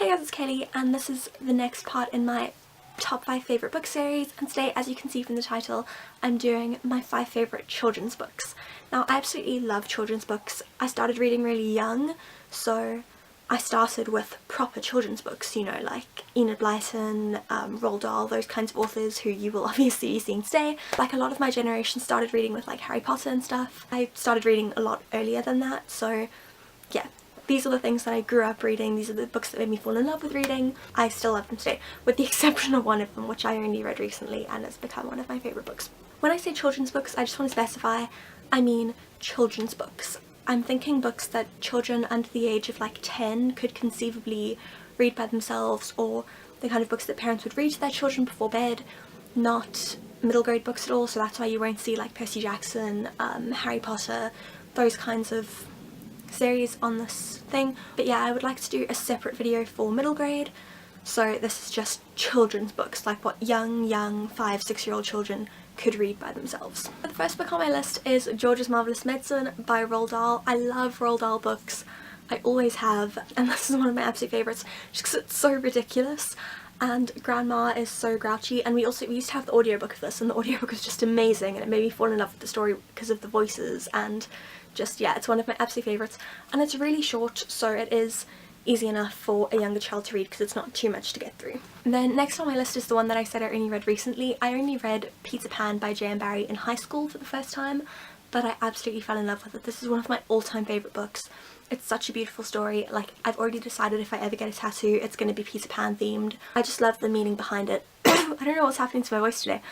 Hey guys, it's Kaylee and this is the next part in my top 5 favourite book series, and today, as you can see from the title, I'm doing my 5 favourite children's books. Now, I absolutely love children's books. I started reading really young, so I started with proper children's books, you know, like Enid Blyton, Roald Dahl, those kinds of authors who you will obviously be seeing today. Like a lot of my generation started reading with like Harry Potter and stuff. I started reading a lot earlier than that, so yeah. These are the things that I grew up reading, these are the books that made me fall in love with reading. I still love them today, with the exception of one of them, which I only read recently and has become one of my favourite books. When I say children's books, I just want to specify, I mean children's books. I'm thinking books that children under the age of like 10 could conceivably read by themselves, or the kind of books that parents would read to their children before bed, not middle grade books at all, so that's why you won't see like Percy Jackson, Harry Potter, those kinds of series on this thing. But yeah, I would like to do a separate video for middle grade, so this is just children's books, like what young 5-6-year-old children could read by themselves. The first book on my list is George's Marvellous Medicine by Roald Dahl. I love Roald Dahl books, I always have, and this is one of my absolute favourites just because it's so ridiculous and Grandma is so grouchy. And we used to have the audiobook of this, and the audiobook was just amazing and it made me fall in love with the story because of the voices, and just, yeah, it's one of my absolute favourites, and it's really short, so it is easy enough for a younger child to read because it's not too much to get through. And then next on my list is the one that I said I only read recently. I only read Peter Pan by J.M. Barrie in high school for the first time, but I absolutely fell in love with it. This is one of my all-time favourite books. It's such a beautiful story. Like, I've already decided if I ever get a tattoo, it's going to be Peter Pan themed. I just love the meaning behind it. I don't know what's happening to my voice today.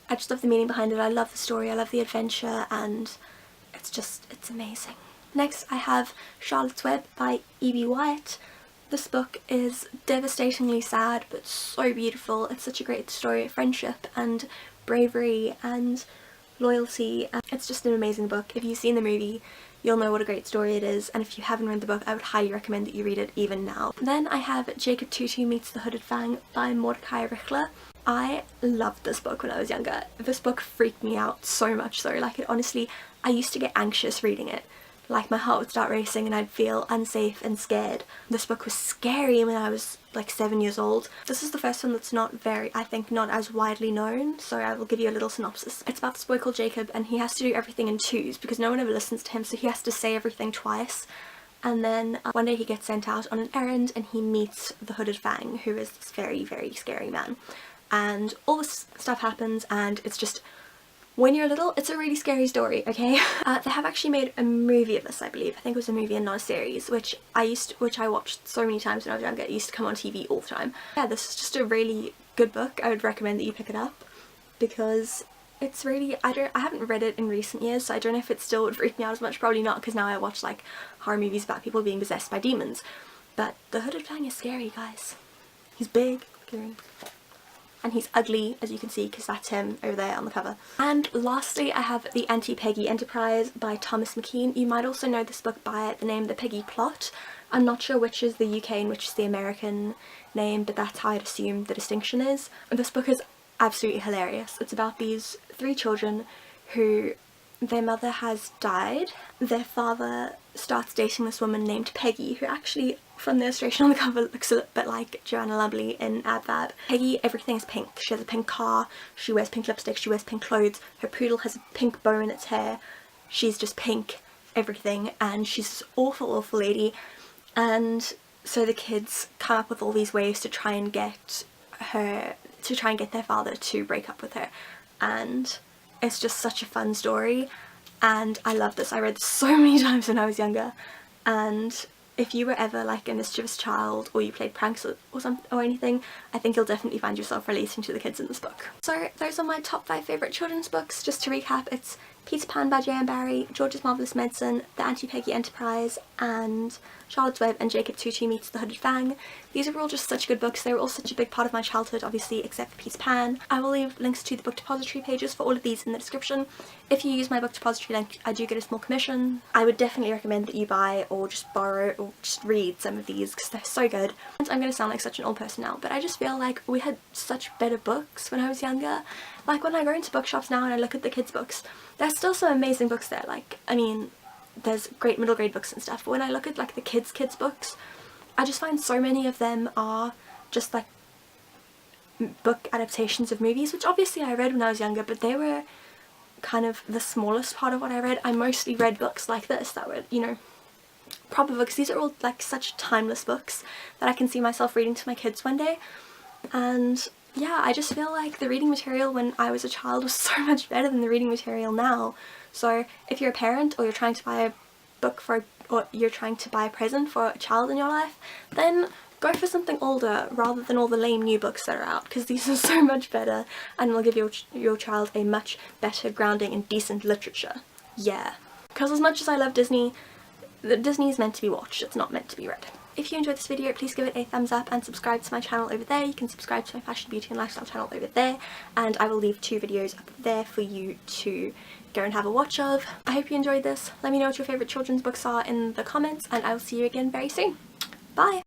I just love the meaning behind it. I love the story, I love the adventure, and it's amazing. Next I have Charlotte's Web by E.B. White. This book is devastatingly sad but so beautiful. It's such a great story of friendship and bravery and loyalty, and it's just an amazing book. If you've seen the movie, you'll know what a great story it is, and if you haven't read the book, I would highly recommend that you read it even now. Then I have Jacob Tutu Meets the Hooded Fang by Mordecai Richler. I loved this book when I was younger. This book freaked me out so much so, like, it honestly, I used to get anxious reading it. Like, my heart would start racing and I'd feel unsafe and scared. This book was scary when I was like 7 years old. This is the first one that's not as widely known, so I will give you a little synopsis. It's about this boy called Jacob, and he has to do everything in twos because no one ever listens to him, so he has to say everything twice. And then one day he gets sent out on an errand and he meets the Hooded Fang, who is this very, very scary man. And all this stuff happens, and it's just, when you're little, it's a really scary story, okay? They have actually made a movie of this, I believe. I think it was a movie and not a series, which I watched so many times when I was younger. It used to come on TV all the time. Yeah, this is just a really good book. I would recommend that you pick it up because it's really, I haven't read it in recent years, so I don't know if it still would freak me out as much. Probably not, because now I watch like horror movies about people being possessed by demons. But the Hooded Fang is scary, guys. He's big, scary, and he's ugly, as you can see, because that's him over there on the cover. And lastly, I have the Anti-Peggy Enterprise by Thomas McKean. You might also know this book by the name The Peggy Plot. I'm not sure which is the UK and which is the American name, but that's how I'd assume the distinction is. This book is absolutely hilarious. It's about these 3 children who, their mother has died. Their father starts dating this woman named Peggy, who actually, from the illustration on the cover, looks a little bit like Joanna Lumley in Ab. Peggy, everything is pink. She has a pink car, she wears pink lipstick, she wears pink clothes, her poodle has a pink bow in its hair. She's just pink everything, and she's this awful lady. And so the kids come up with all these ways to try and get their father to break up with her, and it's just such a fun story, and I love this. I read this so many times when I was younger, and if you were ever like a mischievous child, or you played pranks or anything, I think you'll definitely find yourself relating to the kids in this book. So those are my top 5 favourite children's books. Just to recap, it's Peter Pan by J.M. Barrie, George's Marvellous Medicine, The Anti-Peggy Enterprise, and Charlotte's Web and Jacob Tutu Meets the Hooded Fang. These are all just such good books. They were all such a big part of my childhood, obviously, except for Peter Pan. I will leave links to the book depository pages for all of these in the description. If you use my book depository link, I do get a small commission. I would definitely recommend that you buy or just borrow or just read some of these because they're so good. And I'm going to sound like such an old person now, but I just feel like we had such better books when I was younger. Like, when I go into bookshops now and I look at the kids' books, there's still some amazing books there. Like, I mean, there's great middle grade books and stuff, but when I look at like the kids' books, I just find so many of them are just like book adaptations of movies, which obviously I read when I was younger, but they were kind of the smallest part of what I read. I mostly read books like this that were, you know, proper books. These are all like such timeless books that I can see myself reading to my kids one day. And yeah, I just feel like the reading material when I was a child was so much better than the reading material now. So if you're a parent, or you're trying to buy a book or you're trying to buy a present for a child in your life, then go for something older rather than all the lame new books that are out, because these are so much better and will give your child a much better grounding in decent literature. Yeah. Because as much as I love Disney, Disney is meant to be watched, it's not meant to be read. If you enjoyed this video, please give it a thumbs up and subscribe to my channel over there. You can subscribe to my fashion, beauty and lifestyle channel over there, and I will leave 2 videos up there for you to go and have a watch of. I hope you enjoyed this. Let me know what your favourite children's books are in the comments, and I will see you again very soon. Bye!